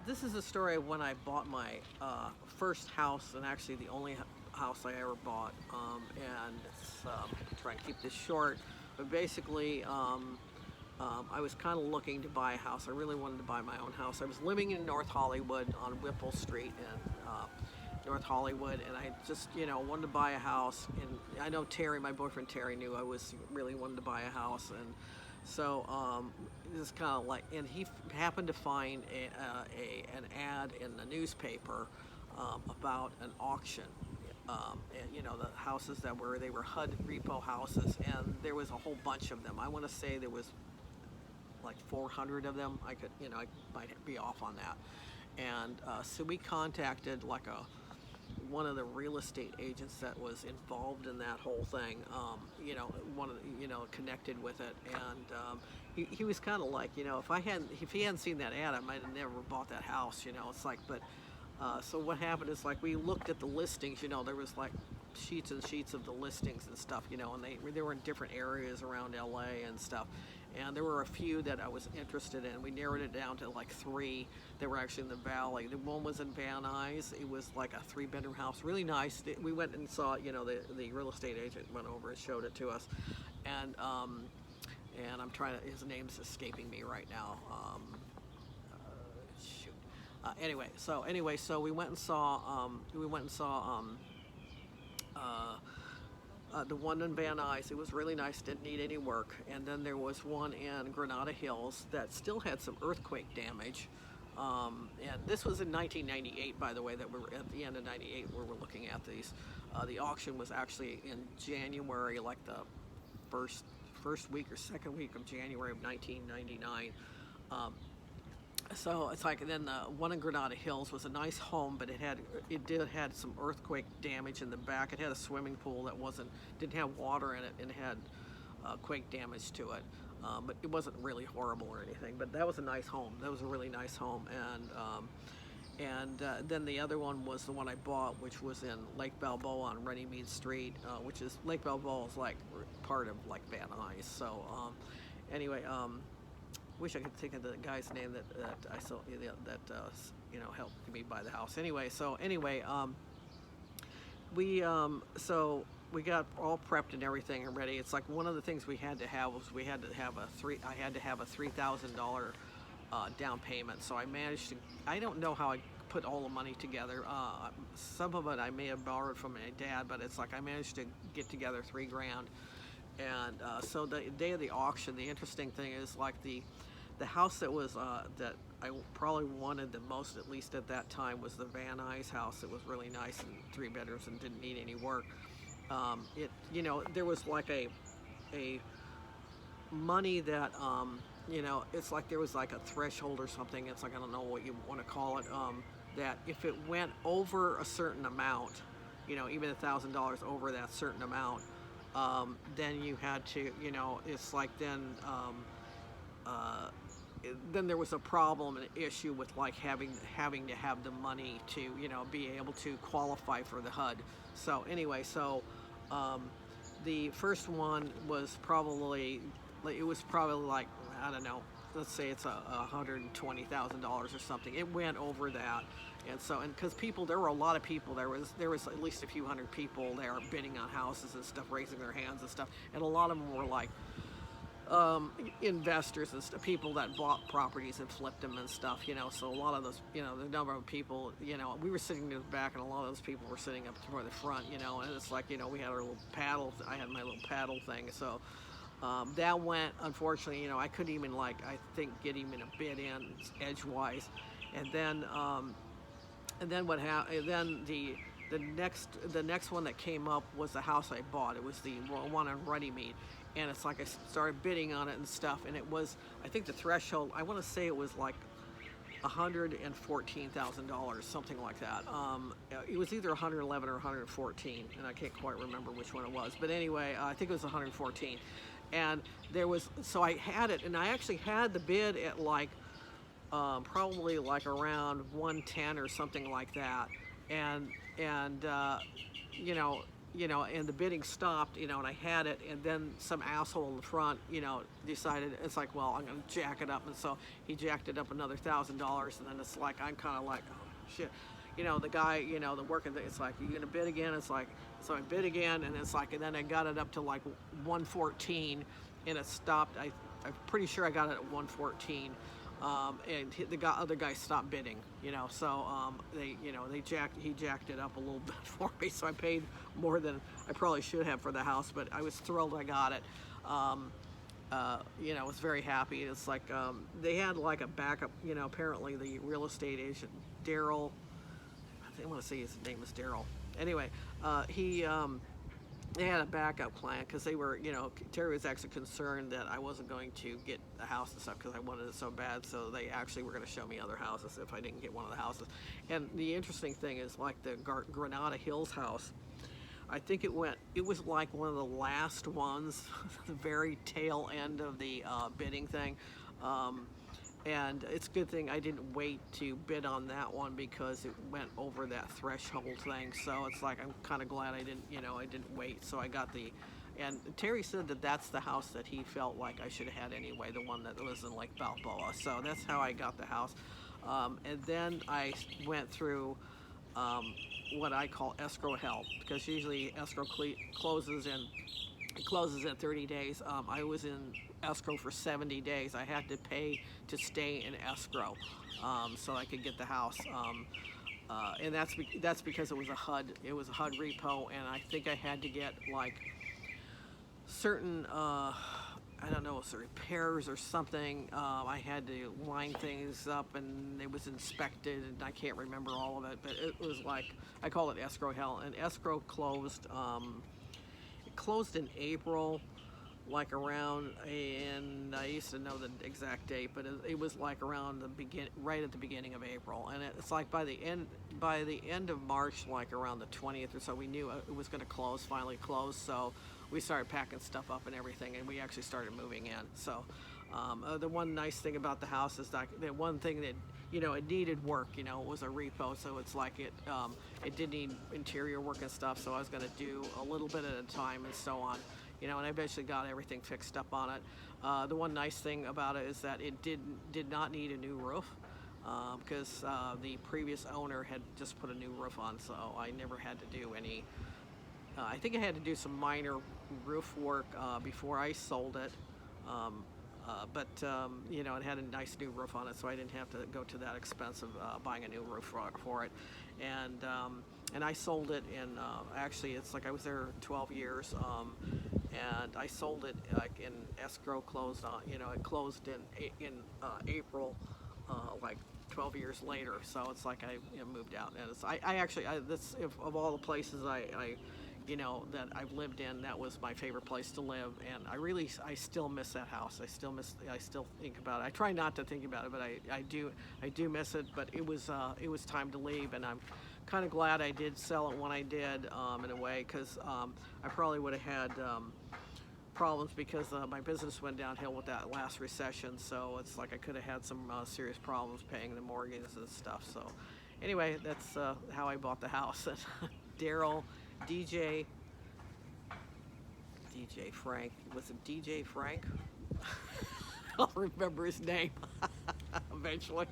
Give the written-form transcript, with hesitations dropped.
This is a story of when I bought my first house, and actually the only house I ever bought. And it's try and keep this short, but basically, I was kind of looking to buy a house. I really wanted to buy my own house. I was living in North Hollywood on Whipple Street in North Hollywood, and I just wanted to buy a house. And I know Terry, my boyfriend Terry, knew I was really wanted to buy a house, and so it's kind of like, and he happened to find an ad in the newspaper about an auction. And the houses that they were HUD repo houses, and there was a whole bunch of them. I want to say there was like 400 of them. I might be off on that. And so we contacted like one of the real estate agents that was involved in that whole thing, one of connected with it, and he was kind of like, if he hadn't seen that ad, I might have never bought that house. It's like, but so what happened is, like, we looked at the listings. There was like sheets and sheets of the listings and stuff, and they were in different areas around LA and stuff. And there were a few that I was interested in. We narrowed it down to like 3 that were actually in the valley. The one was in Van Nuys. It was like a 3-bedroom house, really nice. We went and saw it. The real estate agent went over and showed it to us. And I'm trying to, his name's escaping me right now. Shoot. Anyway, so we went and saw the one in Van Nuys. It was really nice, didn't need any work. And then there was one in Granada Hills that still had some earthquake damage. And this was in 1998, by the way, that we were at the end of 98 where we're looking at these. The auction was actually in January, like the first week or second week of January of 1999. So it's like, then the one in Granada Hills was a nice home, but it did had some earthquake damage in the back. It had a swimming pool that didn't have water in it, and had quake damage to it. But it wasn't really horrible or anything. But that was a nice home. That was a really nice home. And then the other one was the one I bought, which was in Lake Balboa on Runnymede Street, which is, Lake Balboa is like part of like Van Nuys. So anyway. Wish I could think of the guy's name that I saw that helped me buy the house. Anyway, we got all prepped and everything and ready. It's like, one of the things we had to have was I had to have a $3,000 down payment. So I managed to. I don't know how I put all the money together. Some of it I may have borrowed from my dad, but it's like I managed to get together $3,000. And so the day of the auction, the interesting thing is, like, the house that was that I probably wanted the most, at least at that time, was the Van Nuys house. It was really nice and 3 bedrooms and didn't need any work. There was like a money that it's like there was like a threshold or something. It's like, I don't know what you want to call it. That if it went over a certain amount, even $1,000 over that certain amount. Then you had to, it's like then there was a problem, an issue with like having to have the money to, be able to qualify for the HUD. So anyway, the first one was probably like, I don't know, let's say it's $120,000 or something. It went over that. And because there were a lot of people, there was at least a few hundred people there bidding on houses and stuff, raising their hands and stuff, and a lot of them were like investors and stuff, people that bought properties and flipped them and stuff, so a lot of those, the number of people, we were sitting in the back, and a lot of those people were sitting up toward the front, and it's like, we had our little paddle, I had my little paddle thing, so that went, unfortunately, I couldn't even, like, I think, get even a bid in edgewise. And then what happened? Then the next one that came up was the house I bought. It was the one on Runnymede, and it's like I started bidding on it and stuff, and it was, I think the threshold, I want to say it was like $114,000, something like that. It was either 111 or 114, and I can't quite remember which one it was. But anyway, I think it was 114, and so I had it, and I actually had the bid at like. Probably like around 110 or something like that, and and the bidding stopped, and I had it, and then some asshole in the front, decided, it's like, well, I'm going to jack it up. And so he jacked it up another $1,000. And then it's like, I'm kind of like, oh, shit. The guy, the working thing, it's like, you going to bid again? It's like, so I bid again, and it's like, and then I got it up to like 114, and it stopped. I'm pretty sure I got it at 114. And other guy stopped bidding, so he jacked it up a little bit for me, so I paid more than I probably should have for the house, but I was thrilled I got it. I was very happy. It's like, they had like a backup, apparently the real estate agent, Daryl, I want to say his name was Daryl. Anyway, they had a backup plan because they were, Terry was actually concerned that I wasn't going to get the house and stuff because I wanted it so bad. So they actually were going to show me other houses if I didn't get one of the houses. And the interesting thing is, like the Granada Hills house, I think it was like one of the last ones, the very tail end of the bidding thing. And it's a good thing I didn't wait to bid on that one because it went over that threshold thing. So it's like, I'm kind of glad I didn't wait. So I got and Terry said that that's the house that he felt like I should have had anyway, the one that was in Lake Balboa. So that's how I got the house. And then I went through what I call escrow hell, because usually escrow closes in 30 days. I was in escrow for 70 days. I had to pay to stay in escrow so I could get the house. And that's because it was a HUD repo, and I think I had to get like certain I don't know, some repairs or something. I had to line things up, and it was inspected, and I can't remember all of it, but it was like, I call it escrow hell. And escrow closed. It closed in April, like around, and I used to know the exact date, but it was like around right at the beginning of April. And it's like by the end of March, like around the 20th or so, we knew it was going to finally close. So we started packing stuff up and everything, and we actually started moving in. So the one nice thing about the house is that the one thing that, it needed work, it was a repo, so it's like it did need interior work and stuff, so I was going to do a little bit at a time and so on. And I eventually got everything fixed up on it. The one nice thing about it is that it did not need a new roof, because the previous owner had just put a new roof on, so I never had to do any. I think I had to do some minor roof work before I sold it, but it had a nice new roof on it, so I didn't have to go to that expense of buying a new roof for it. And I sold it in, actually, it's like I was there 12 years, and I sold it like in escrow closed on, it closed in April, like 12 years later. So it's like I moved out, and of all the places that I've lived in, that was my favorite place to live, and I still miss that house. I still think about it. I try not to think about it, but I do miss it. But it was time to leave, and I'm kind of glad I did sell it when I did, in a way, because I probably would have had problems, because my business went downhill with that last recession. So it's like I could have had some serious problems paying the mortgages and stuff. So anyway, that's how I bought the house. Daryl DJ Frank. Was it DJ Frank? I'll remember his name eventually.